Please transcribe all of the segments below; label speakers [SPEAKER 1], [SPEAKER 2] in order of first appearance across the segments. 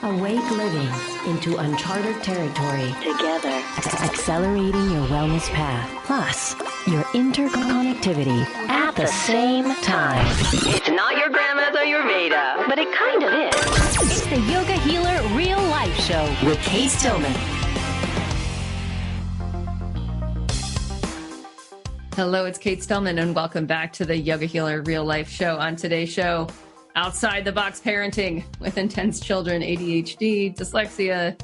[SPEAKER 1] Awake living into uncharted territory together, accelerating your wellness path, plus your interconnectivity at the same time.
[SPEAKER 2] It's not your grandma's or your Veda, but it kind of is.
[SPEAKER 1] It's the Yoga Healer Real Life Show with Kate Stillman.
[SPEAKER 3] Hello, it's Kate Stillman, and welcome back to the Yoga Healer Real Life Show. On today's show, outside the box parenting with intense children, ADHD, dyslexia,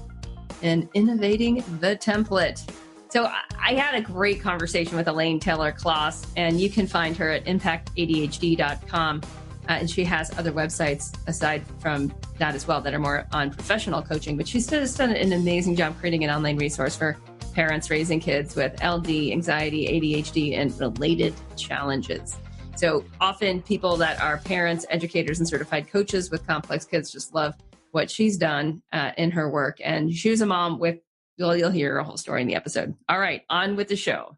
[SPEAKER 3] and innovating the template. So I had a great conversation with Elaine Taylor-Klaus, and you can find her at impactadhd.com. And she has other websites aside from that as well that are more on professional coaching. But she's just done an amazing job creating an online resource for parents raising kids with LD, anxiety, ADHD, and related challenges. So often people that are parents, educators, and certified coaches with complex kids just love what she's done in her work. And she was a mom with, you'll hear a whole story in the episode. All right, on with the show.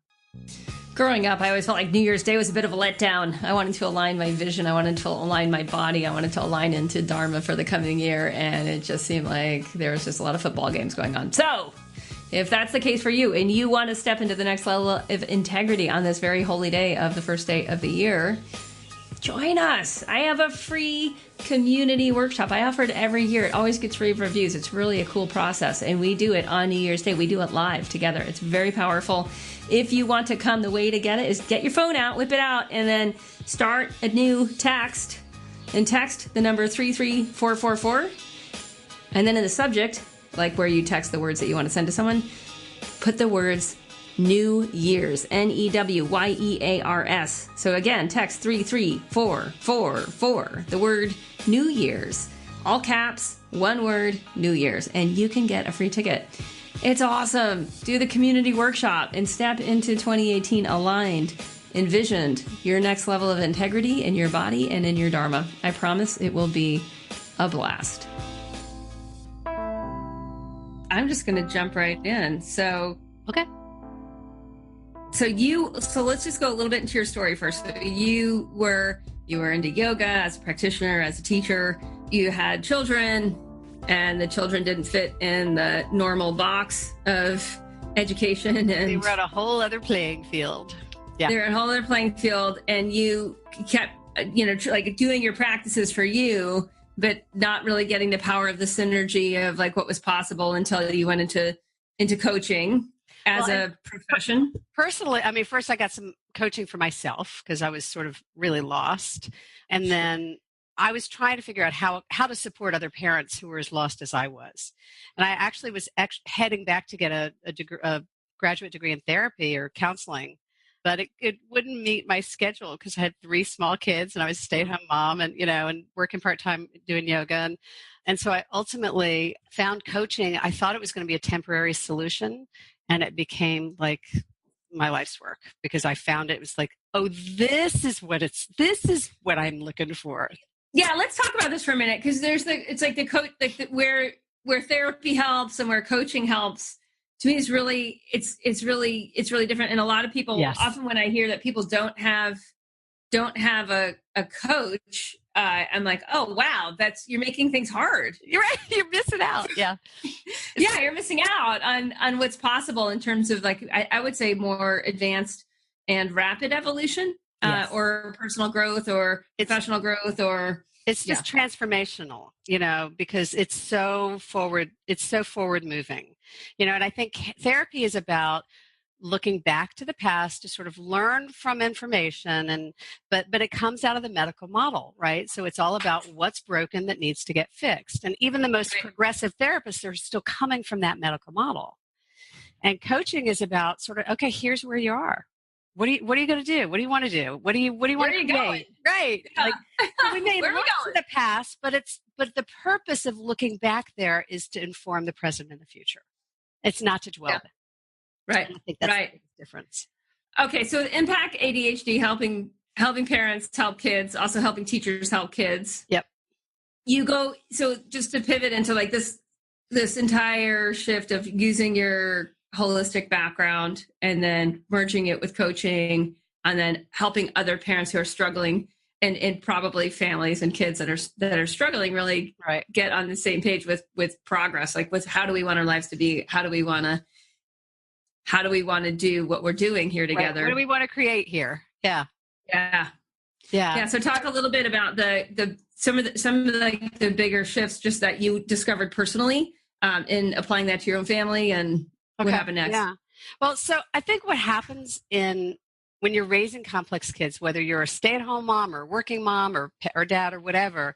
[SPEAKER 3] Growing up, I always felt like New Year's Day was a bit of a letdown. I wanted to align my vision. I wanted to align my body. I wanted to align into Dharma for the coming year. And it just seemed like there was just a lot of football games going on. So if that's the case for you and you want to step into the next level of integrity on this very holy day of the first day of the year, join us. I have a free community workshop. I offer it every year. It always gets rave reviews. It's really a cool process. And we do it on New Year's Day. We do it live together. It's very powerful. If you want to come, the way to get it is get your phone out, whip it out, and then start a new text. And text the number 33444. And then in the subject, like where you text the words that you want to send to someone, put the words New Year's, NEWYEARS. So again, text 33444, the word New Year's, all caps, one word, New Year's, and you can get a free ticket. It's awesome. Do the community workshop and step into 2018 aligned, envisioned, your next level of integrity in your body and in your Dharma. I promise it will be a blast. I'm just going to jump right in. So, okay. So let's just go a little bit into your story first. So you were into yoga as a practitioner, as a teacher. You had children, and the children didn't fit in the normal box of education. And
[SPEAKER 4] they were on a whole other playing field. Yeah,
[SPEAKER 3] they're on a whole other playing field, and you kept, like doing your practices for you, but not really getting the power of the synergy of like what was possible until you went into coaching as a profession.
[SPEAKER 4] Personally, I mean, first I got some coaching for myself because I was sort of really lost. And then I was trying to figure out how to support other parents who were as lost as I was. And I actually was heading back to get a graduate degree in therapy or counseling. But it wouldn't meet my schedule because I had 3 small kids and I was a stay-at-home mom and working part-time doing yoga. And so I ultimately found coaching. I thought it was going to be a temporary solution, and it became like my life's work because I found it was like, oh, this is what I'm looking for.
[SPEAKER 3] Yeah, let's talk about this for a minute because it's like the coach, like where therapy helps and where coaching helps. To me, it's really different. And a lot of people, yes. Often when I hear that people don't have a coach, I'm like, oh, wow, you're making things hard.
[SPEAKER 4] You're right. You're missing out. Yeah.
[SPEAKER 3] Yeah. You're missing out on what's possible in terms of like, I would say more advanced and rapid evolution, yes. Or personal growth or professional growth or.
[SPEAKER 4] It's just transformational, because it's so forward moving, and I think therapy is about looking back to the past to sort of learn from information but it comes out of the medical model, right? So it's all about what's broken that needs to get fixed. And even the most progressive therapists are still coming from that medical model. And coaching is about sort of, okay, here's where you are. What are you going to do? What do you want to do? What do you want to create? Right. Yeah. Like, we may look to the past, but the purpose of looking back there is to inform the present and the future. It's not to dwell there.
[SPEAKER 3] Right.
[SPEAKER 4] And I think that's the biggest difference.
[SPEAKER 3] Okay. So Impact ADHD, helping parents help kids, also helping teachers help kids.
[SPEAKER 4] Yep.
[SPEAKER 3] So just to pivot into like this entire shift of using your holistic background and then merging it with coaching and then helping other parents who are struggling and probably families and kids that are struggling really
[SPEAKER 4] Right.
[SPEAKER 3] get on the same page with progress, like with how do we want our lives to be? How do we want to do what we're doing here together?
[SPEAKER 4] Right. What do we want to create here? Yeah.
[SPEAKER 3] Yeah.
[SPEAKER 4] Yeah.
[SPEAKER 3] Yeah. So talk a little bit about some of the bigger shifts just that you discovered personally in applying that to your own family and what happened next.
[SPEAKER 4] Yeah. Well, so I think what happens when you're raising complex kids, whether you're a stay-at-home mom or working mom or dad or whatever,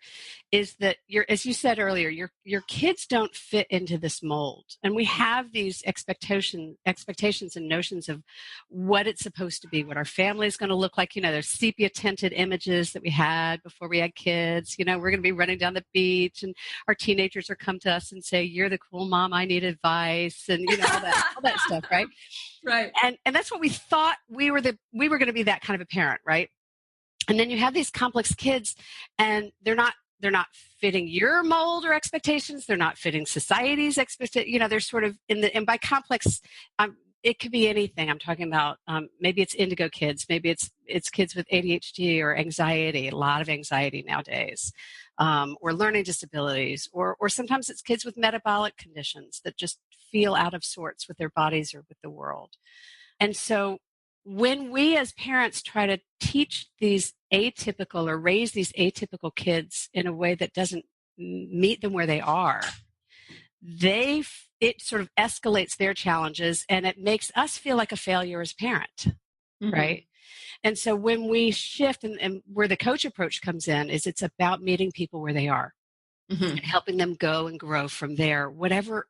[SPEAKER 4] is that as you said earlier, your kids don't fit into this mold. And we have these expectations and notions of what it's supposed to be, what our family is going to look like. There's sepia-tinted images that we had before we had kids. We're going to be running down the beach and our teenagers are come to us and say, "You're the cool mom, I need advice," and all that stuff, right?
[SPEAKER 3] Right.
[SPEAKER 4] And that's what we thought we were going to be, that kind of a parent, right? And then you have these complex kids and they're not fitting your mold or expectations. They're not fitting society's expectations. They're sort of and by complex, it could be anything. I'm talking about, maybe it's indigo kids. Maybe it's kids with ADHD or anxiety, a lot of anxiety nowadays, or learning disabilities, or sometimes it's kids with metabolic conditions that just feel out of sorts with their bodies or with the world. And so when we as parents try to teach these atypical or raise these atypical kids in a way that doesn't meet them where they are, it sort of escalates their challenges and it makes us feel like a failure as parent, right? And so when we shift and where the coach approach comes in is it's about meeting people where they are. And helping them go and grow from there, wherever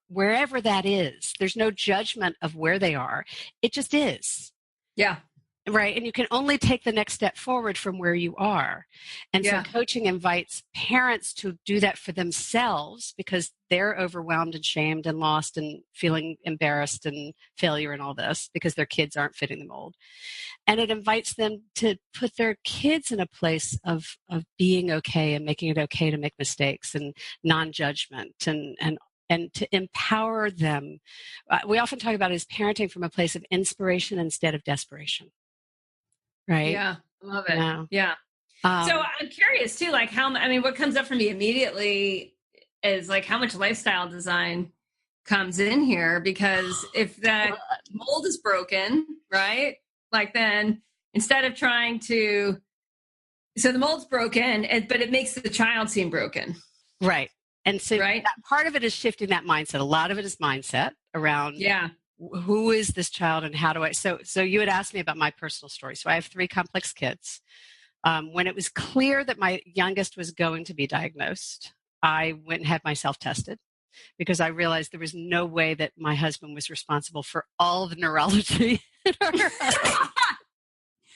[SPEAKER 4] that is. There's no judgment of where they are. It just is.
[SPEAKER 3] Yeah.
[SPEAKER 4] Right. And you can only take the next step forward from where you are. And so coaching invites parents to do that for themselves because they're overwhelmed and shamed and lost and feeling embarrassed and failure and all this because their kids aren't fitting the mold. And it invites them to put their kids in a place of being okay and making it okay to make mistakes and non-judgment and to empower them. We often talk about it as parenting from a place of inspiration instead of desperation. Right?
[SPEAKER 3] Yeah. Love it. Yeah. So I'm curious too, like what comes up for me immediately is like how much lifestyle design comes in here, because if the mold is broken, right? Like then instead of trying to, so the mold's broken, but it makes the child seem broken.
[SPEAKER 4] Right. And so that part of it is shifting that mindset. A lot of it is mindset around who is this child and how do I, so you had asked me about my personal story. So I have 3 complex kids. When it was clear that my youngest was going to be diagnosed, I went and had myself tested because I realized there was no way that my husband was responsible for all the neurology.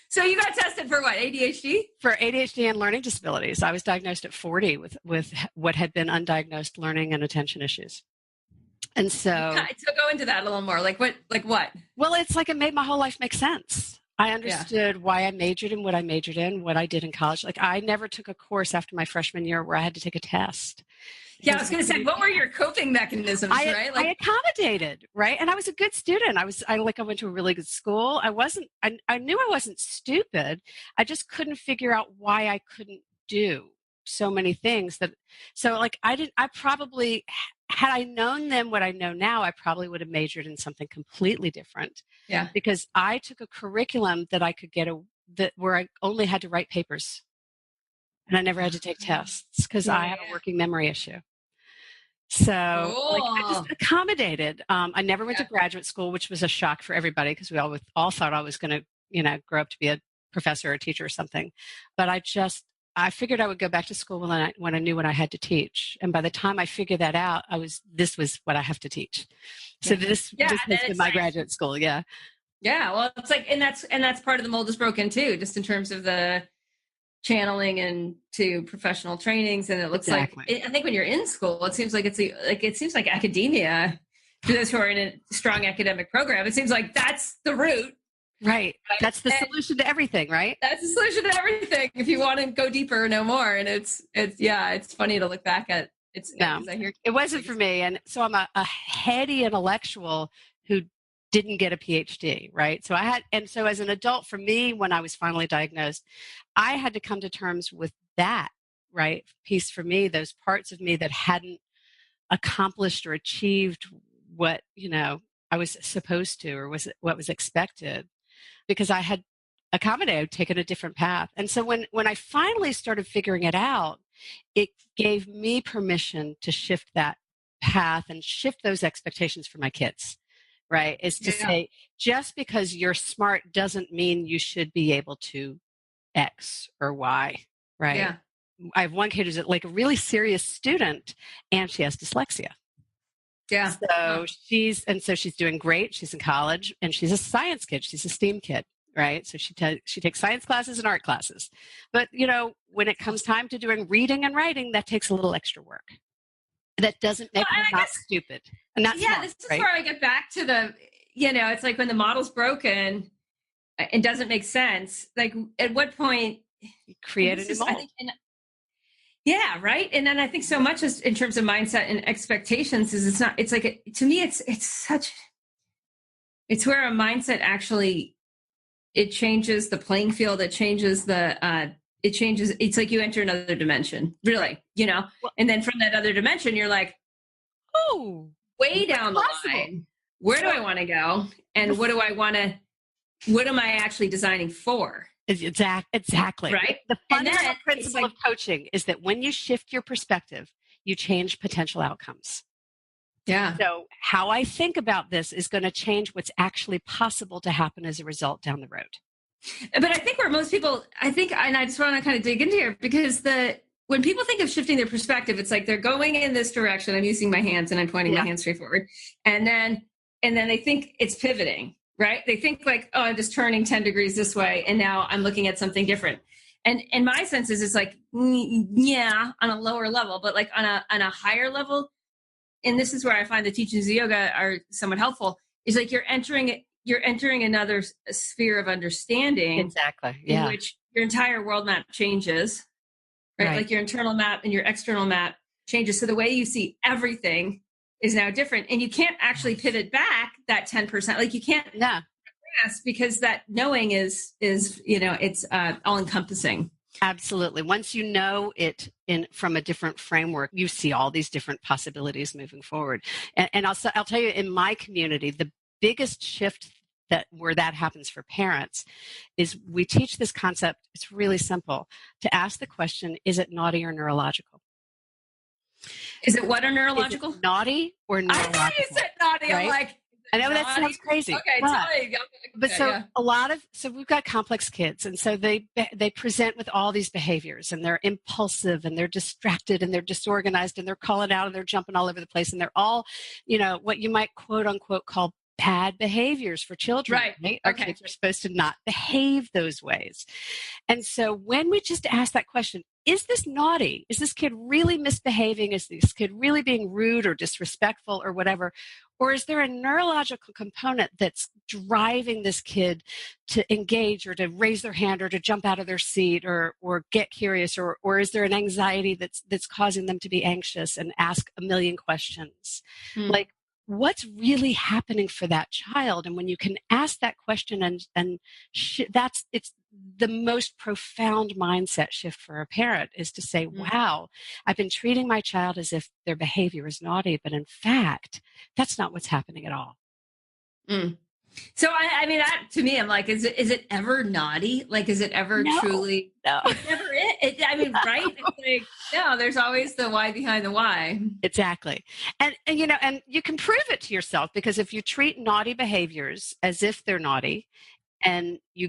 [SPEAKER 3] So you got tested for what? ADHD?
[SPEAKER 4] For ADHD and learning disabilities. I was diagnosed at 40 with what had been undiagnosed learning and attention issues. And so
[SPEAKER 3] go into that a little more. Like what?
[SPEAKER 4] Well, it's like it made my whole life make sense. I understood why I majored in what I majored in, what I did in college. Like I never took a course after my freshman year where I had to take a test.
[SPEAKER 3] Yeah, I was going to say, what were your coping mechanisms, right?
[SPEAKER 4] I accommodated, right? And I was a good student. I went to a really good school. I knew I wasn't stupid. I just couldn't figure out why I couldn't do so many things I probably, had I known then what I know now, I probably would have majored in something completely different.
[SPEAKER 3] Yeah.
[SPEAKER 4] Because I took a curriculum that I could where I only had to write papers. And I never had to take tests because I had a working memory issue. So I just accommodated. I never went to graduate school, which was a shock for everybody because we all thought I was going to, grow up to be a professor or a teacher or something. But I figured I would go back to school when I knew what I had to teach. And by the time I figured that out, this was what I have to teach. So this has been my graduate school. Yeah.
[SPEAKER 3] Yeah. Well, it's like, and that's part of the mold is broken too, just in terms of the channeling into professional trainings. And it looks like, I think when you're in school, it seems like it seems like academia, for those who are in a strong academic program, it seems like that's the route.
[SPEAKER 4] Right. That's the solution to everything, right?
[SPEAKER 3] That's the solution to everything. If you want to go deeper, know more. And it's funny to look back at.
[SPEAKER 4] It wasn't for me. And so I'm a heady intellectual who didn't get a PhD, right? So as an adult, for me, when I was finally diagnosed, I had to come to terms with that, right? Piece for me, those parts of me that hadn't accomplished or achieved what, I was supposed to, or was what was expected, because I had accommodated, taken a different path. And so when I finally started figuring it out, it gave me permission to shift that path and shift those expectations for my kids, right? Is to say, just because you're smart doesn't mean you should be able to X or Y, right?
[SPEAKER 3] Yeah.
[SPEAKER 4] I have one kid who's like a really serious student, and she has dyslexia.
[SPEAKER 3] Yeah.
[SPEAKER 4] So she's doing great. She's in college, and she's a science kid. She's a STEAM kid, right? So she takes science classes and art classes. But, when it comes time to doing reading and writing, that takes a little extra work. That doesn't make her not stupid. And that's smart,
[SPEAKER 3] this is
[SPEAKER 4] right?
[SPEAKER 3] where I get back to the, it's like when the model's broken, it doesn't make sense. Like, at what point
[SPEAKER 4] you create a new model?
[SPEAKER 3] Yeah, right. And then I think so much as in terms of mindset and expectations is to me, it's where a mindset actually, it changes the playing field. It changes it's like you enter another dimension, really, and then from that other dimension, you're like, oh, way down the line, where do I want to go? And what am I actually designing for?
[SPEAKER 4] Exactly.
[SPEAKER 3] Right.
[SPEAKER 4] The fundamental principle of coaching is that when you shift your perspective, you change potential outcomes.
[SPEAKER 3] Yeah.
[SPEAKER 4] So how I think about this is going to change what's actually possible to happen as a result down the road.
[SPEAKER 3] But I think where most people, and I just want to kind of dig into here, because when people think of shifting their perspective, it's like they're going in this direction. I'm using my hands and I'm pointing my hands straight forward. And then they think it's pivoting. Right? They think like, oh, I'm just turning 10 degrees this way, and now I'm looking at something different. And my sense is it's like, on a lower level, but like on a higher level, and this is where I find the teachings of yoga are somewhat helpful, is like you're entering another sphere of understanding.
[SPEAKER 4] Exactly. Yeah.
[SPEAKER 3] In which your entire world map changes, right? Like your internal map and your external map changes. So the way you see everything is now different, and you can't actually pivot back that 10%. Like you can't grasp, because that knowing is it's all encompassing.
[SPEAKER 4] Absolutely. Once you know it from a different framework, you see all these different possibilities moving forward. And I'll tell you, in my community, the biggest shift where that happens for parents is we teach this concept. It's really simple to ask the question: is it naughty or neurological?
[SPEAKER 3] Is it what, or neurological?
[SPEAKER 4] Is it naughty or neurological?
[SPEAKER 3] I thought you said naughty. Right? I'm like,
[SPEAKER 4] I know that sounds crazy.
[SPEAKER 3] Okay,
[SPEAKER 4] so we've got complex kids, and so they present with all these behaviors, and they're impulsive, and they're distracted, and they're disorganized, and they're calling out, and they're jumping all over the place, and they're all, what you might quote unquote call bad behaviors for children. Right? Our kids are supposed to not behave those ways. And so when we just ask that question, is this naughty? Is this kid really misbehaving? Is this kid really being rude or disrespectful or whatever? Or is there a neurological component that's driving this kid to engage or to raise their hand or to jump out of their seat or get curious? Or is there an anxiety that's causing them to be anxious and ask a million questions? Like, what's really happening for that child? And when you can ask that question it's the most profound mindset shift for a parent, is to say, wow, I've been treating my child as if their behavior is naughty, but in fact, that's not what's happening at all.
[SPEAKER 3] So I mean, that, to me, I'm like, is it ever naughty? Like, is it ever truly?
[SPEAKER 4] No.
[SPEAKER 3] It's never it. I mean, right? It's like, no, there's always the why behind the why.
[SPEAKER 4] Exactly. And you can prove it to yourself, because if you treat naughty behaviors as if they're naughty, and you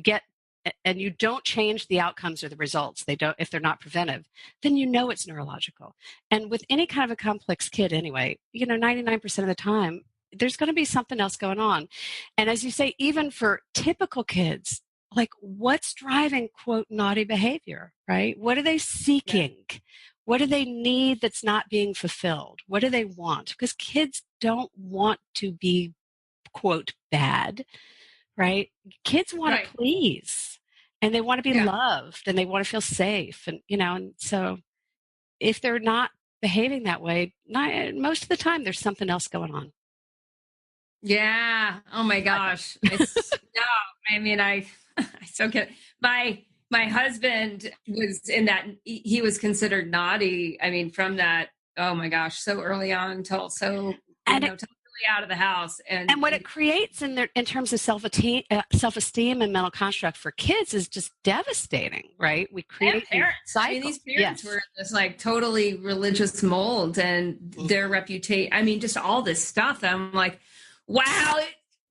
[SPEAKER 4] don't change the outcomes or the results, if they're not preventive, then it's neurological. And with any kind of a complex kid anyway, 99% of the time, there's going to be something else going on. And as you say, even for typical kids, like, what's driving, quote, naughty behavior, right? What are they seeking? Yeah. What do they need that's not being fulfilled? What do they want? Because kids don't want to be, quote, bad, right? Kids want to please, and they want to be loved, and they want to feel safe. And so if they're not behaving that way, most of the time there's something else going on.
[SPEAKER 3] Yeah. Oh my gosh. No, I mean, I so get my husband was in that, he was considered naughty. I mean, from that, oh my gosh, so early on till so,
[SPEAKER 4] And it,
[SPEAKER 3] totally out of the house.
[SPEAKER 4] and what it creates in terms of self-esteem and mental construct for kids is just devastating, right? We create
[SPEAKER 3] parents.
[SPEAKER 4] cycles.
[SPEAKER 3] I mean, these parents were just like totally religious mold, and their reputation. I mean, just all this stuff. I'm like, wow,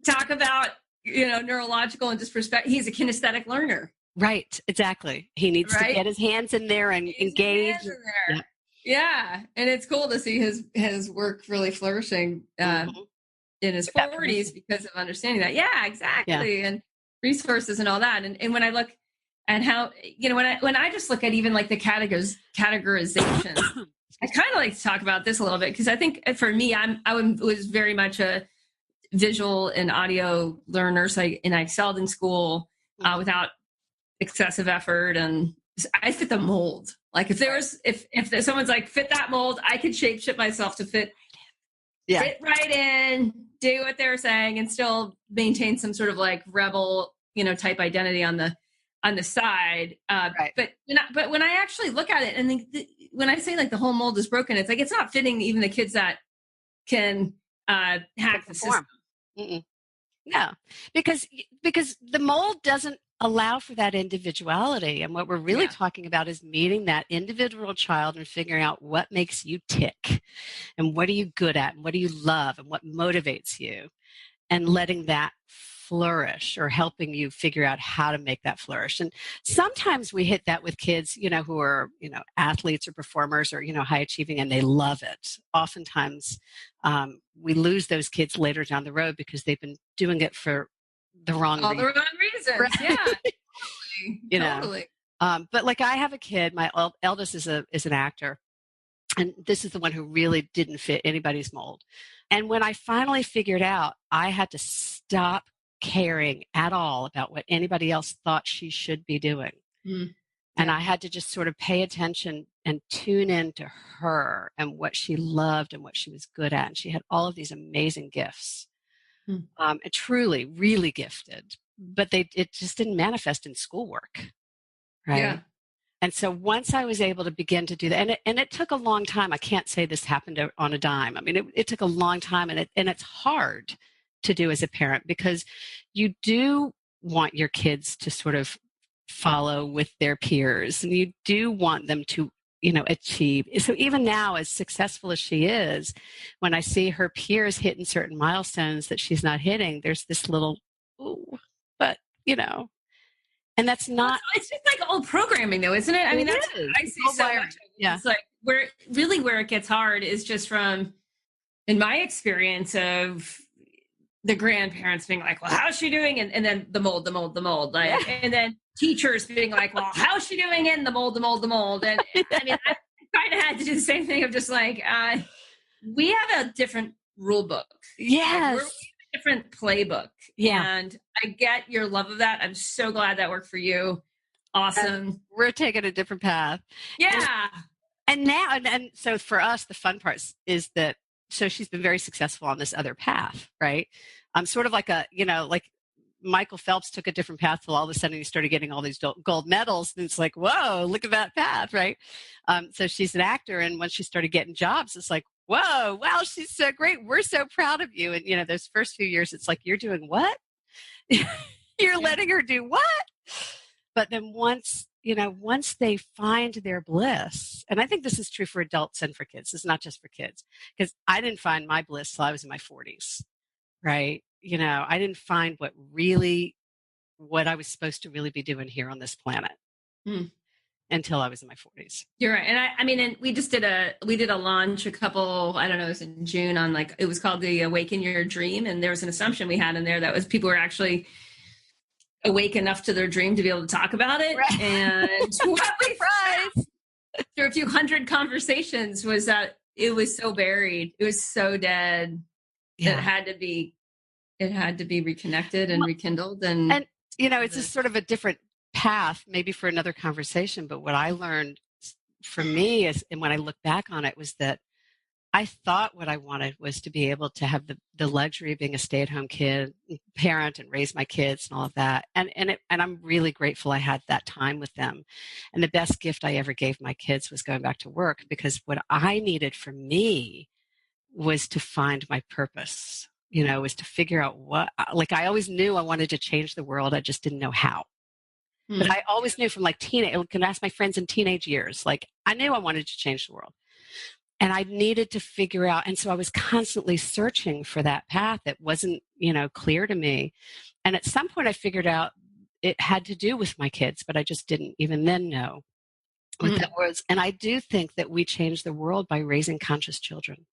[SPEAKER 3] talk about, neurological and just perspective. He's a kinesthetic learner.
[SPEAKER 4] Right, exactly. He needs to get his hands in there and engage.
[SPEAKER 3] Yeah, and it's cool to see his work really flourishing in his 40s because of understanding that. Yeah, exactly, and resources and all that. And when I look at how, when I just look at even like the categorization, I kind of like to talk about this a little bit because I think for me, I was very much a visual and audio learner, so I excelled in school without excessive effort, and I fit the mold. Like if there was, if someone's like fit that mold, I could shape shift myself to fit right in, do what they're saying, and still maintain some sort of like rebel, type identity on the side. But when I actually look at it, and when I say like the whole mold is broken, it's like it's not fitting even the kids that can hack the system.
[SPEAKER 4] No, because the mold doesn't allow for that individuality. And what we're really talking about is meeting that individual child and figuring out what makes you tick and what are you good at and what do you love and what motivates you, and letting that flourish or helping you figure out how to make that flourish. And sometimes we hit that with kids, who are, athletes or performers or, high achieving, and they love it. Oftentimes we lose those kids later down the road because they've been doing it for the wrong reasons.
[SPEAKER 3] The wrong reasons. Right? Yeah. Totally.
[SPEAKER 4] But like I have a kid, my eldest is an actor. And this is the one who really didn't fit anybody's mold. And when I finally figured out I had to stop caring at all about what anybody else thought she should be doing. And I had to just sort of pay attention and tune into her and what she loved and what she was good at. And she had all of these amazing gifts. And truly, really gifted. But it just didn't manifest in schoolwork. Right.
[SPEAKER 3] Yeah.
[SPEAKER 4] And so once I was able to begin to do that, and it took a long time. I can't say this happened on a dime. I mean, it took a long time, and it's hard to do as a parent because you do want your kids to sort of follow with their peers, and you do want them to, achieve. So even now, as successful as she is, when I see her peers hitting certain milestones that she's not hitting, there's this little, ooh, but, and that's not.
[SPEAKER 3] It's just like old programming, though, isn't it? I mean, that's I see so much. Yeah. It's like where it gets hard is just from, in my experience of the grandparents being like, well, how's she doing? And then the mold, like, and then teachers being like, well, how's she doing in the mold? And I mean, I kind of had to do the same thing of just like, we have a different rule book.
[SPEAKER 4] Yes.
[SPEAKER 3] Like, we're a different playbook. Yeah. And I get your love of that. I'm so glad that worked for you. Awesome.
[SPEAKER 4] We're taking a different path.
[SPEAKER 3] Yeah.
[SPEAKER 4] And now, and so for us, the fun part is that, so she's been very successful on this other path, right? Sort of like like Michael Phelps took a different path till all of a sudden he started getting all these gold medals. And it's like, whoa, look at that path, right? So she's an actor. And when she started getting jobs, it's like, whoa, wow, she's so great. We're so proud of you. And, those first few years, it's like, you're doing what? You're letting her do what? But then once they find their bliss, and I think this is true for adults and for kids, it's not just for kids, because I didn't find my bliss till I was in my 40s, right? I didn't find what I was supposed to really be doing here on this planet until I was in my 40s.
[SPEAKER 3] You're right. And I mean, and we did a launch a couple, I don't know, it was in June on it was called the Awaken Your Dream. And there was an assumption we had in there that was people were actually awake enough to their dream to be able to talk about it. Right. And what we found through a few hundred conversations was that it was so buried. It was so dead. Yeah. It had to be reconnected and rekindled. And
[SPEAKER 4] it's a sort of a different path, maybe for another conversation. But what I learned for me is, and when I look back on it, was that I thought what I wanted was to be able to have the luxury of being a stay-at-home parent and raise my kids and all of that. And I'm really grateful I had that time with them. And the best gift I ever gave my kids was going back to work, because what I needed for me was to find my purpose, was to figure out like I always knew I wanted to change the world. I just didn't know how. But I always knew from like teenage, I can ask my friends in teenage years, like I knew I wanted to change the world. And I needed to figure out, and so I was constantly searching for that path that wasn't, clear to me. And at some point I figured out it had to do with my kids, but I just didn't even then know what that was. And I do think that we change the world by raising conscious children.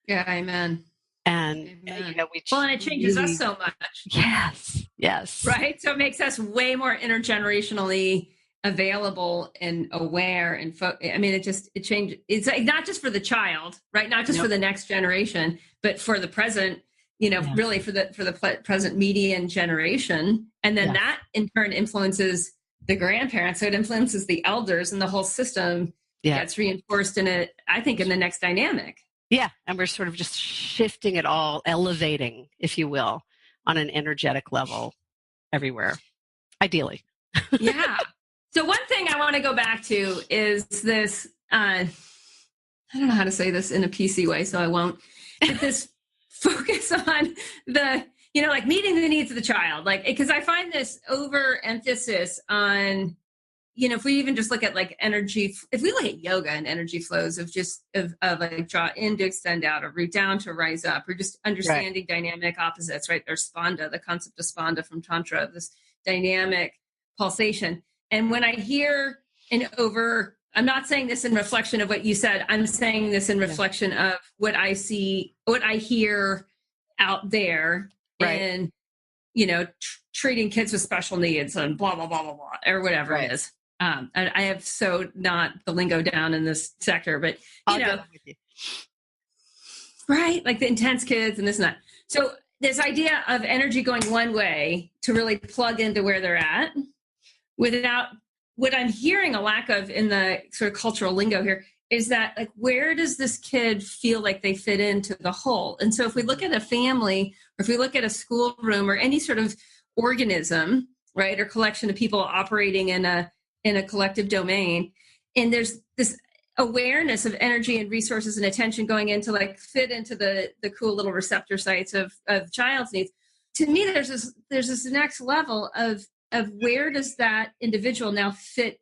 [SPEAKER 3] Yeah, amen.
[SPEAKER 4] And,
[SPEAKER 3] and it changes us so much.
[SPEAKER 4] Yes.
[SPEAKER 3] Right? So it makes us way more intergenerationally available and aware. And it changes. It's like not just for the child, right? Not just for the next generation, but for the present, really for the present median generation. And then that in turn influences the grandparents. So it influences the elders, and the whole system gets reinforced in the next dynamic.
[SPEAKER 4] Yeah. And we're sort of just shifting it all, elevating, if you will, on an energetic level everywhere, ideally.
[SPEAKER 3] Yeah. So one thing I want to go back to is this, I don't know how to say this in a PC way, so I won't, but this focus on the, like meeting the needs of the child, like, because I find this overemphasis on, if we even just look at like energy, if we look at yoga and energy flows of like draw in to extend out, or root down to rise up, or just understanding dynamic opposites, right? There's spanda, the concept of spanda from Tantra, of this dynamic pulsation. And when I hear I'm not saying this in reflection of what you said, I'm saying this in reflection of what I see, what I hear out there, and, treating kids with special needs and blah, blah, blah, blah, blah, or whatever it is. And I have so not the lingo down in this sector, but,
[SPEAKER 4] I'll go with you.
[SPEAKER 3] Right? Like the intense kids and this and that. So this idea of energy going one way to really plug into where they're at, without what I'm hearing a lack of in the sort of cultural lingo here is that, like, where does this kid feel like they fit into the whole? And so if we look at a family, or if we look at a schoolroom, or any sort of organism, right, or collection of people operating in a collective domain, and there's this awareness of energy and resources and attention going into like fit into the cool little receptor sites of child's needs. To me, there's this next level of where does that individual now fit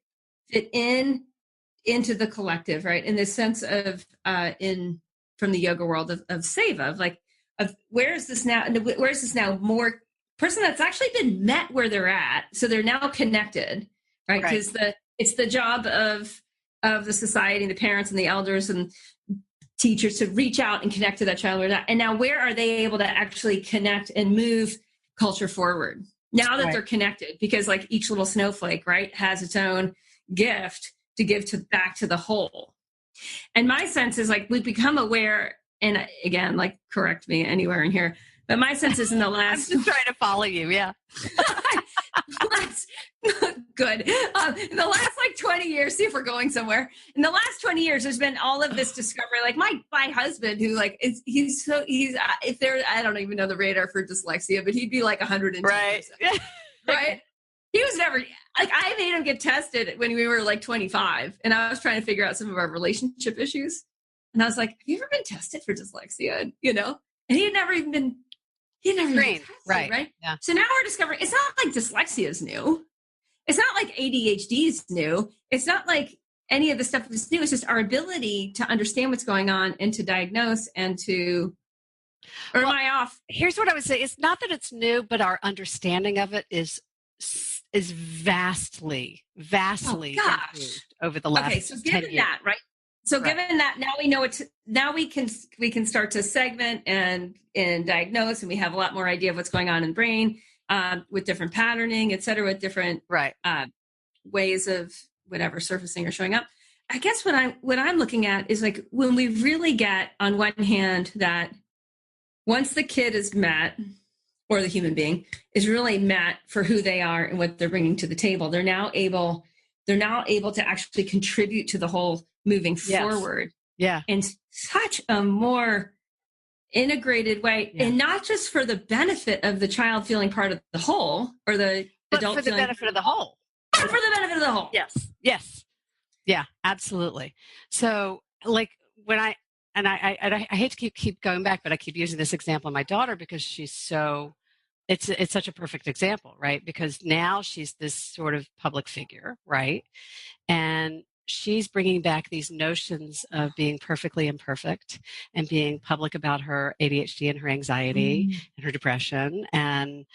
[SPEAKER 3] into the collective, right? In the sense of from the yoga world of seva, of where is this now more person that's actually been met where they're at, so they're now connected, right? Because it's the job of the society, the parents and the elders and teachers to reach out and connect to that child where that. And now where are they able to actually connect and move culture forward? Now that they're connected, because like each little snowflake, right, has its own gift to give back to the whole. And my sense is like we become aware, and again, like correct me anywhere in here, but my sense is in the last...
[SPEAKER 4] I'm just trying to follow you, yeah.
[SPEAKER 3] Good. In the last like 20 years, see if we're going somewhere. In the last 20 years, there's been all of this discovery. Like my husband, who like he's if there, I don't even know the radar for dyslexia, but he'd be like 110%. Right. Right. He was never like, I made him get tested when we were like 25, and I was trying to figure out some of our relationship issues. And I was like, have you ever been tested for dyslexia? And he had never even been. He never been tested, right? Yeah. So now we're discovering it's not like dyslexia is new. It's not like ADHD is new. It's not like any of the stuff is new. It's just our ability to understand what's going on and to diagnose and to. Or am I off?
[SPEAKER 4] Here's what I would say: it's not that it's new, but our understanding of it is vastly improved over the last. Okay,
[SPEAKER 3] so given that, right? So given that, now we know now we can start to segment and diagnose, and we have a lot more idea of what's going on in the brain with different patterning, et cetera, with different ways of whatever surfacing or showing up. I guess what I'm looking at is like when we really get on one hand that once the kid is met, or the human being is really met for who they are and what they're bringing to the table, they're now able to actually contribute to the whole moving forward.
[SPEAKER 4] Yeah.
[SPEAKER 3] in such a more integrated way, and not just for the benefit of the child feeling part of the whole, or the
[SPEAKER 4] but
[SPEAKER 3] adult
[SPEAKER 4] for the benefit of the whole.
[SPEAKER 3] but for the benefit of the whole.
[SPEAKER 4] Yes. Yeah, absolutely. So like when I hate to keep going back, but I keep using this example of my daughter because she's so, it's such a perfect example, right? Because now she's this sort of public figure, right? And she's bringing back these notions of being perfectly imperfect and being public about her ADHD and her anxiety and her depression, and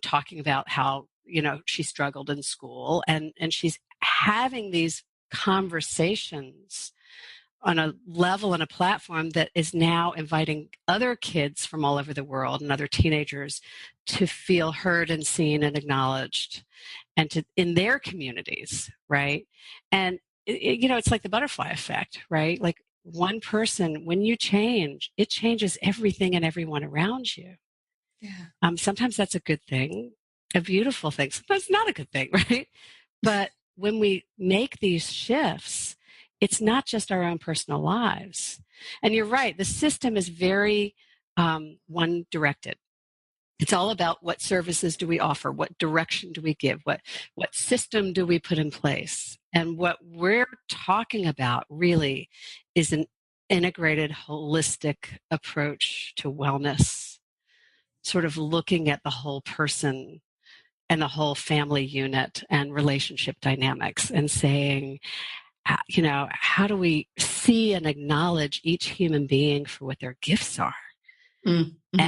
[SPEAKER 4] talking about how, she struggled in school, and she's having these conversations on a level and a platform that is now inviting other kids from all over the world and other teenagers to feel heard and seen and acknowledged, and to in their communities, right? And it's like the butterfly effect, right? Like one person, when you change, it changes everything and everyone around you.
[SPEAKER 3] Yeah.
[SPEAKER 4] Sometimes that's a good thing, a beautiful thing. Sometimes not a good thing, right? But when we make these shifts, it's not just our own personal lives. And you're right, the system is very one-directed. It's all about what services do we offer, what direction do we give, what system do we put in place. And what we're talking about really is an integrated, holistic approach to wellness, sort of looking at the whole person and the whole family unit and relationship dynamics, and saying, how do we see and acknowledge each human being for what their gifts are? Mm-hmm.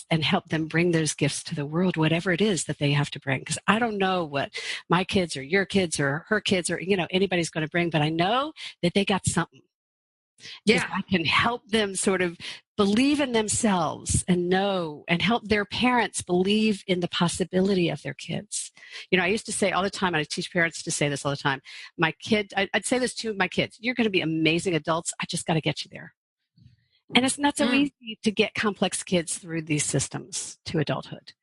[SPEAKER 4] And help them bring those gifts to the world, whatever it is that they have to bring. Because I don't know what my kids or your kids or her kids or anybody's going to bring, but I know that they got something. Yeah, I can help them sort of believe in themselves and know, and help their parents believe in the possibility of their kids. I used to say all the time, and I teach parents to say this all the time, I'd say this to my kids: you're going to be amazing adults. I just got to get you there. And it's not so easy to get complex kids through these systems to adulthood.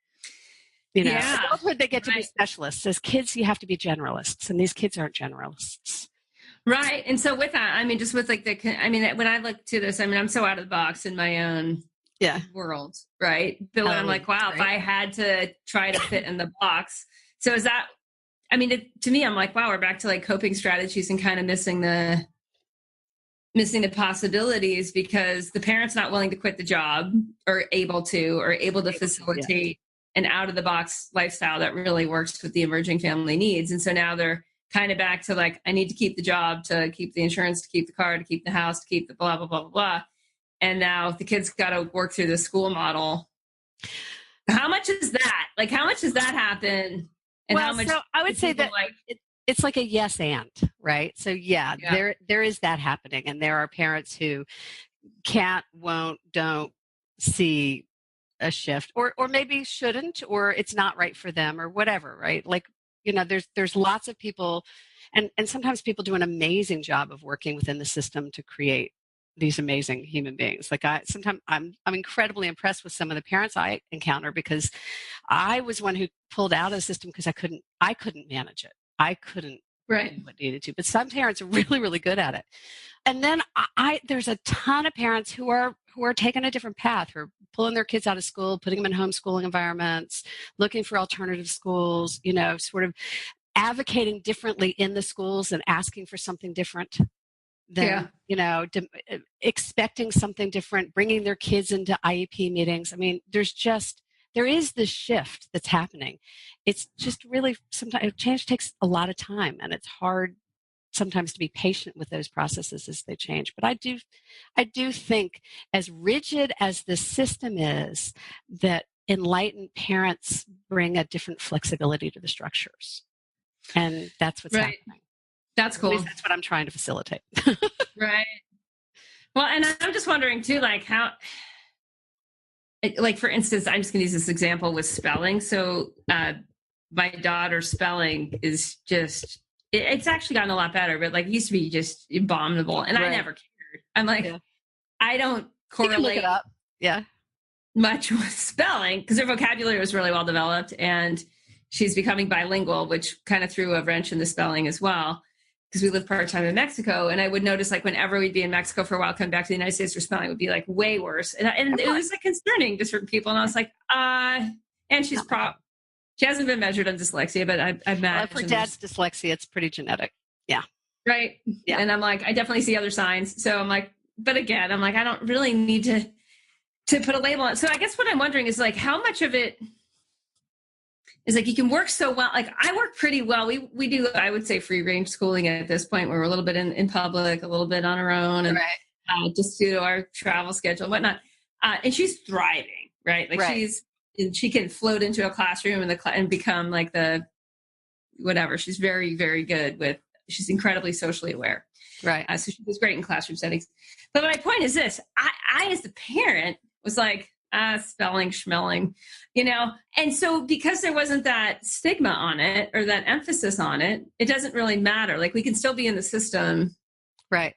[SPEAKER 4] Adulthood, they get to be specialists. As kids, you have to be generalists, and these kids aren't generalists.
[SPEAKER 3] Right. And so with that, just with when I look to this, I'm so out of the box in my own world, right? But when I'm like, wow, if I had to try to fit in the box. So is that, to me, I'm like, wow, we're back to like coping strategies and kind of missing the possibilities, because the parent's not willing to quit the job or able to facilitate an out of the box lifestyle that really works with the emerging family needs. And so now they're kind of back to like, I need to keep the job, to keep the insurance, to keep the car, to keep the house, to keep the blah, blah, blah, blah, blah. And now the kids got to work through the school model. How much is that? Like, how much does that happen? And how much? So
[SPEAKER 4] I would say that it's like a yes and, right? So there is that happening. And there are parents who can't, won't, don't see a shift, or maybe shouldn't, or it's not right for them, or whatever, right? Like, there's lots of people, and sometimes people do an amazing job of working within the system to create these amazing human beings. Like sometimes I'm incredibly impressed with some of the parents I encounter, because I was one who pulled out of the system because I couldn't manage it. I couldn't do what needed to. But some parents are really, really good at it. And then there's a ton of parents who are taking a different path, who are pulling their kids out of school, putting them in homeschooling environments, looking for alternative schools, sort of advocating differently in the schools and asking for something different than, expecting something different, bringing their kids into IEP meetings. There is this shift that's happening. It's just really, sometimes change takes a lot of time, and it's hard sometimes to be patient with those processes as they change. But I do think, as rigid as the system is, that enlightened parents bring a different flexibility to the structures. And that's what's happening.
[SPEAKER 3] That's cool.
[SPEAKER 4] At least that's what I'm trying to facilitate.
[SPEAKER 3] Right. Well, and I'm just wondering too, like how, like for instance, I'm just going to use this example with spelling. So my daughter's spelling is just, it's actually gotten a lot better, but like it used to be just abominable. And I never cared. I'm like, I don't correlate
[SPEAKER 4] look it up.
[SPEAKER 3] much with spelling, because her vocabulary was really well developed, and she's becoming bilingual, which kind of threw a wrench in the spelling as well. because we lived part-time in Mexico. And I would notice like whenever we'd be in Mexico for a while, coming back to the United States, her spelling would be like way worse. And it was like concerning to certain people. And I was like, and she hasn't been measured on dyslexia, but I imagine.
[SPEAKER 4] Well, for dad's dyslexia, it's pretty genetic. Yeah.
[SPEAKER 3] Right. Yeah. And I'm like, I definitely see other signs. So I'm like, but again, I'm like, I don't really need to put a label on it. So I guess what I'm wondering is like, how much of it is like, you can work so well. Like I work pretty well. We do, I would say, free range schooling at this point where we're a little bit in public, a little bit on our own, and just due to our travel schedule and whatnot. And she's thriving, right? Like she can float into a classroom and become like whatever. She's very, very good she's incredibly socially aware.
[SPEAKER 4] Right.
[SPEAKER 3] So she was great in classroom settings. But my point is this, I as the parent was like, spelling, schmelling, and so because there wasn't that stigma on it or that emphasis on it, it doesn't really matter. Like we can still be in the system.
[SPEAKER 4] Right.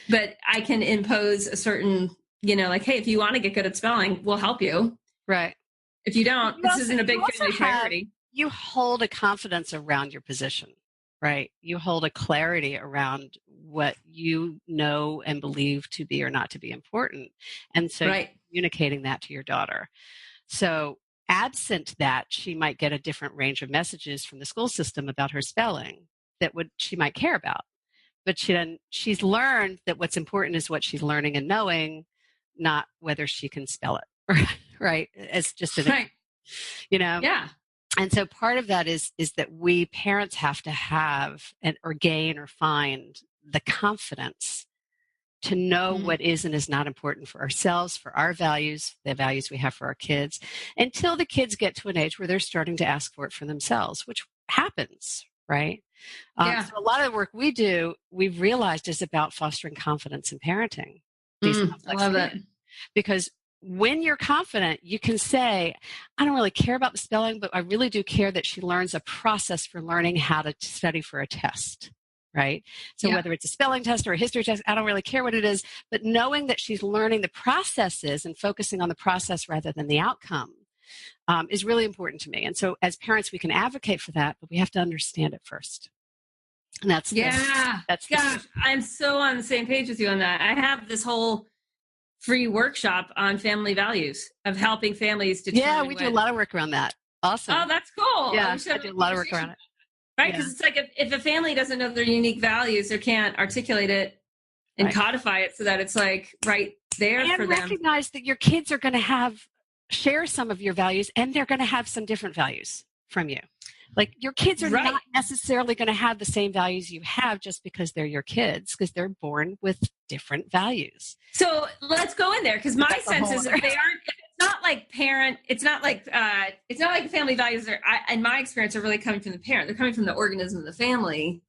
[SPEAKER 3] But I can impose a certain, like, hey, if you want to get good at spelling, we'll help you.
[SPEAKER 4] Right.
[SPEAKER 3] If you don't, this isn't a big family priority.
[SPEAKER 4] You hold a confidence around your position, right? You hold a clarity around what you know and believe to be or not to be important. And so you're communicating that to your daughter. So absent that, she might get a different range of messages from the school system about her spelling that she might care about. But she's learned that what's important is what she's learning and knowing, not whether she can spell it, right? It's just
[SPEAKER 3] Yeah.
[SPEAKER 4] And so part of that is that we parents have to have or gain or find the confidence to know what is and is not important for ourselves, for our values, the values we have for our kids, until the kids get to an age where they're starting to ask for it for themselves, which happens, right? So a lot of the work we do, we've realized, is about fostering confidence in parenting.
[SPEAKER 3] I love that.
[SPEAKER 4] Because when you're confident, you can say, I don't really care about the spelling, but I really do care that she learns a process for learning how to study for a test, right? So whether it's a spelling test or a history test, I don't really care what it is, but knowing that she's learning the processes and focusing on the process rather than the outcome is really important to me. And so as parents, we can advocate for that, but we have to understand it first. And that's
[SPEAKER 3] I'm so on the same page with you on that. I have this whole free workshop on family values of helping families determine.
[SPEAKER 4] Yeah, we do a lot of work around that. Awesome.
[SPEAKER 3] Oh, that's cool.
[SPEAKER 4] Yeah, I do a lot of work around it.
[SPEAKER 3] Right, because it's like if a family doesn't know their unique values or can't articulate it and codify it so that it's like right there for them.
[SPEAKER 4] And recognize that your kids are going to share some of your values, and they're going to have some different values from you. Like your kids are not necessarily going to have the same values you have just because they're your kids, because they're born with different values.
[SPEAKER 3] So let's go in there, because my sense is if they aren't, if it's not like the family values are, in my experience, are really coming from the parent. They're coming from the organism of the family.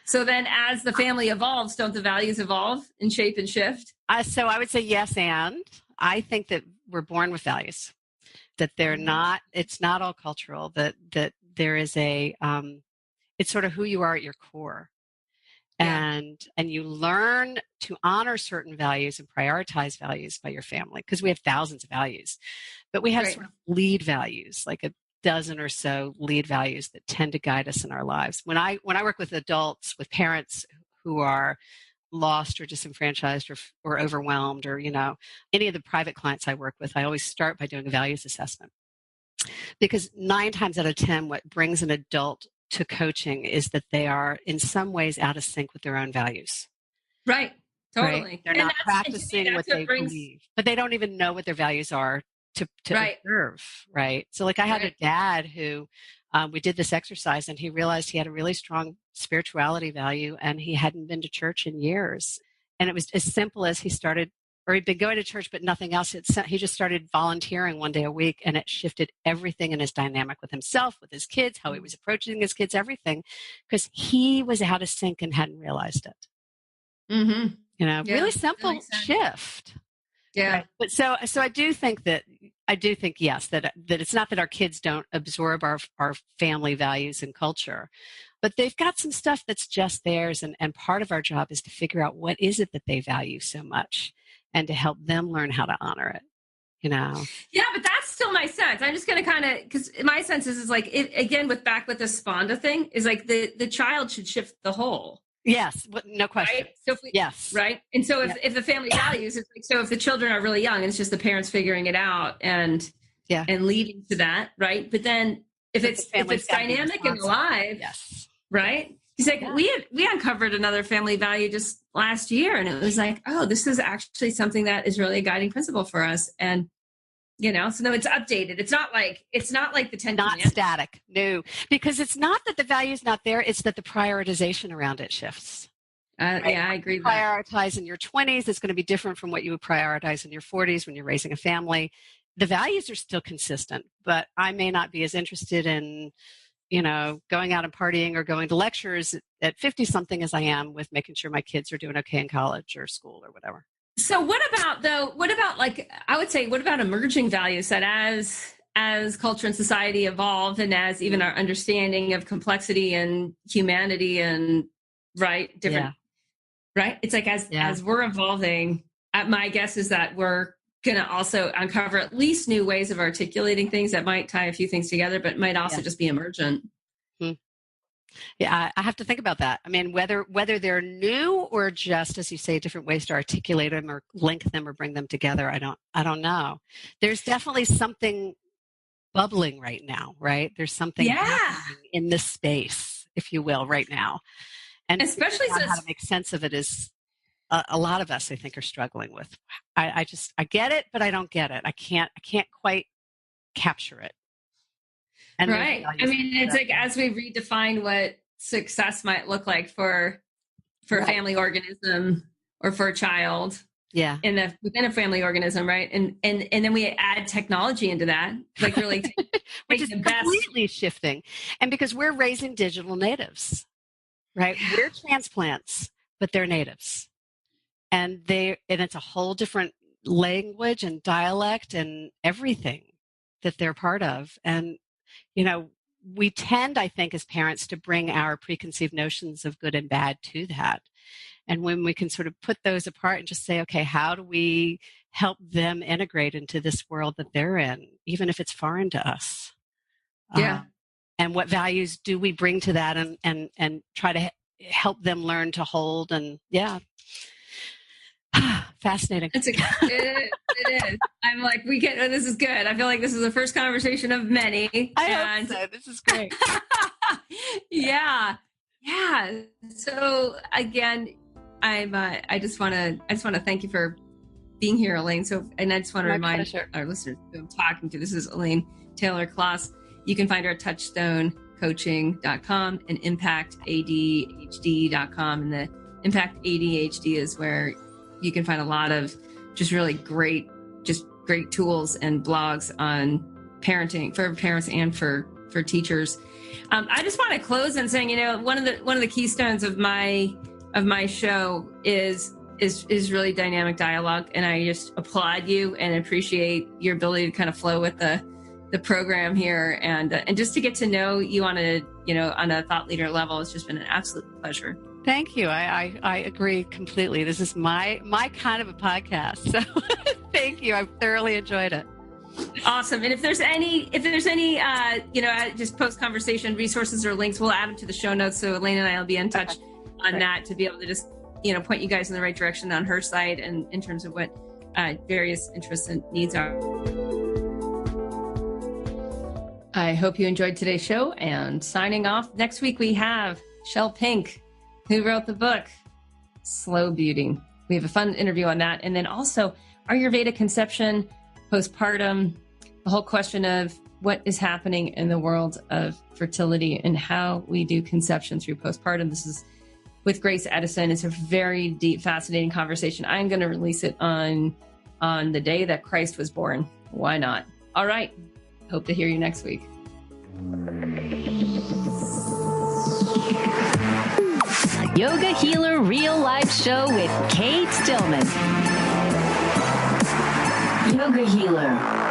[SPEAKER 3] So then as the family evolves, don't the values evolve and shape and shift?
[SPEAKER 4] So I would say yes, and I think that we're born with values, that they're not, it's not all cultural, that there is it's sort of who you are at your core. And you learn to honor certain values and prioritize values by your family, because we have thousands of values, but we have sort of lead values, like a dozen or so lead values that tend to guide us in our lives. When I work with adults, with parents who are lost or disenfranchised or overwhelmed, or, any of the private clients I work with, I always start by doing a values assessment. Because 9 times out of 10, what brings an adult to coaching is that they are in some ways out of sync with their own values.
[SPEAKER 3] Right. Totally.
[SPEAKER 4] Right? They're not practicing what they believe, but they don't even know what their values are to observe. Right. So like I had a dad who we did this exercise, and he realized he had a really strong spirituality value, and he hadn't been to church in years. And it was as simple as he'd been going to church, but nothing else. He just started volunteering one day a week, and it shifted everything in his dynamic with himself, with his kids, how he was approaching his kids, everything, because he was out of sync and hadn't realized it.
[SPEAKER 3] Mm-hmm.
[SPEAKER 4] Really simple shift.
[SPEAKER 3] Yeah.
[SPEAKER 4] Right? But so I do think, yes, that it's not that our kids don't absorb our family values and culture, but they've got some stuff that's just theirs. And part of our job is to figure out what is it that they value so much, and to help them learn how to honor it,
[SPEAKER 3] Yeah, but that's still my sense. I'm just going to kind of, because my sense is like, again, back with the Sponda thing, is like the child should shift the whole.
[SPEAKER 4] Yes, no question.
[SPEAKER 3] Right? So
[SPEAKER 4] yes.
[SPEAKER 3] Right. And so if the family values, it's like, so if the children are really young and it's just the parents figuring it out and leading to that. Right. But then if it's dynamic and alive,
[SPEAKER 4] yes.
[SPEAKER 3] Right. He's like, we uncovered another family value just last year. And it was like, oh, this is actually something that is really a guiding principle for us. And, so no, it's updated. It's not like the 10
[SPEAKER 4] not static. No, because it's not that the value is not there. It's that the prioritization around it shifts.
[SPEAKER 3] Right? Yeah, I agree.
[SPEAKER 4] Prioritize in your 20s. It's going to be different from what you would prioritize in your 40s when you're raising a family. The values are still consistent, but I may not be as interested in going out and partying or going to lectures at 50 something as I am with making sure my kids are doing okay in college or school or whatever.
[SPEAKER 3] So what about emerging values that as culture and society evolve and as even our understanding of complexity and humanity and different, right? It's like as we're evolving, my guess is that we're going to also uncover at least new ways of articulating things that might tie a few things together, but might also just be emergent.
[SPEAKER 4] Yeah, I have to think about that. I mean, whether they're new or just, as you say, different ways to articulate them or link them or bring them together, I don't know. There's definitely something bubbling right now, right? There's something happening in this space, if you will, right now. And
[SPEAKER 3] especially
[SPEAKER 4] how to make sense of it is a lot of us, I think, are struggling with. I get it, but I don't get it. I can't quite capture it. And
[SPEAKER 3] right. I mean, it's like as we redefine what success might look like for a family organism or for a child.
[SPEAKER 4] Yeah.
[SPEAKER 3] Within a family organism, right? And then we add technology into that, like really
[SPEAKER 4] which is completely shifting. And because we're raising digital natives, right? We're transplants, but they're natives. And it's a whole different language and dialect and everything that they're part of. And, we tend, I think, as parents to bring our preconceived notions of good and bad to that. And when we can sort of put those apart and just say, okay, how do we help them integrate into this world that they're in, even if it's foreign to us?
[SPEAKER 3] Yeah.
[SPEAKER 4] And what values do we bring to that and try to help them learn to hold? And fascinating.
[SPEAKER 3] It is. I'm like, this is good. I feel like this is the first conversation of many.
[SPEAKER 4] I hope so. This is great.
[SPEAKER 3] Yeah. So again, I just want to thank you for being here, Elaine. And I just want to remind our listeners who I'm talking to, this is Elaine Taylor-Klaus. You can find her at touchstonecoaching.com and impactadhd.com. And the Impact ADHD is where you can find a lot of just really great tools and blogs on parenting for parents and for teachers. I just want to close in saying, one of the keystones of my show is really dynamic dialogue, and I just applaud you and appreciate your ability to kind of flow with the program here, and just to get to know you on a thought leader level. It's just been an absolute pleasure.
[SPEAKER 4] Thank you. I agree completely. This is my kind of a podcast. So thank you. I've thoroughly enjoyed it.
[SPEAKER 3] Awesome. And if there's any, just post conversation resources or links, we'll add them to the show notes. So Elaine and I will be in touch on that to be able to just, point you guys in the right direction on her side and in terms of what various interests and needs are. I hope you enjoyed today's show, and signing off. Next week, we have Shel Pink, who wrote the book, Slow Beauty. We have a fun interview on that. And then also Ayurveda conception, postpartum, the whole question of what is happening in the world of fertility and how we do conception through postpartum. This is with Grace Edison. It's a very deep, fascinating conversation. I'm going to release it on the day that Christ was born. Why not? All right. Hope to hear you next week.
[SPEAKER 1] Yoga Healer Real Life Show with Kate Stillman. Yoga Healer.